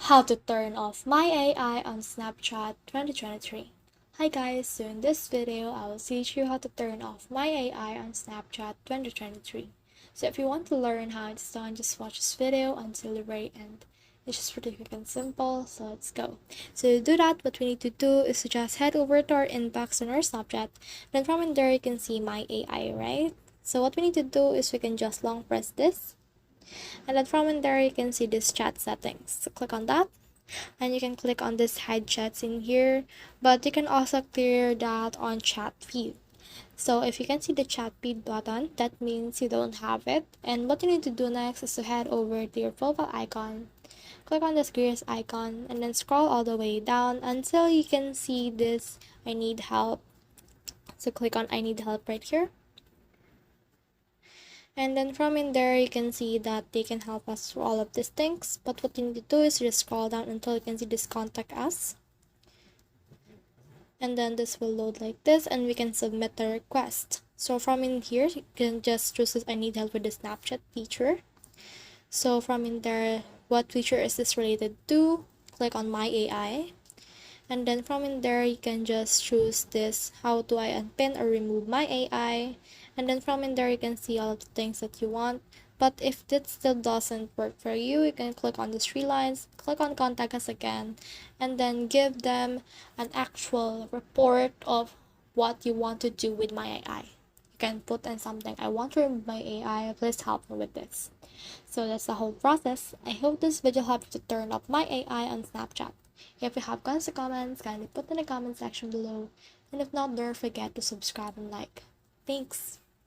How to turn off My AI on Snapchat 2023. Hi guys, so in this video, I will teach you how to turn off My AI on Snapchat 2023. So if you want to learn how it's done, just watch this video until the very end. It's just pretty quick and simple, so let's go. So to do that, what we need to do is to just head over to our inbox on our Snapchat. Then from in there, you can see My AI, right? So what we need to do is we can just long press this. And then from in there you can see this chat settings, so click on that and you can click on this hide chats in here, but you can also clear that on chat feed. So if you can see the chat feed button, that means you don't have it, and what you need to do next is to head over to your profile icon, click on this gears icon, and then scroll all the way down until you can see this I need help. So click on I need help right here. And then from in there, you can see that they can help us through all of these things. But what you need to do is just scroll down until you can see this contact us. And then this will load like this and we can submit the request. So from in here, you can just choose this I need help with the Snapchat feature. So from in there, what feature is this related to? Click on My AI. And then from in there, you can just choose this how do I unpin or remove my AI. And then from in there, you can see all of the things that you want. But if that still doesn't work for you, you can click on the three lines, click on contact us again, and then give them an actual report of what you want to do with my AI. You can put in something, I want to remove my AI, please help me with this. So that's the whole process. I hope this video helped you to turn off my AI on Snapchat. If you have questions or comments, kindly put in the comment section below. And if not, don't forget to subscribe and like. Thanks!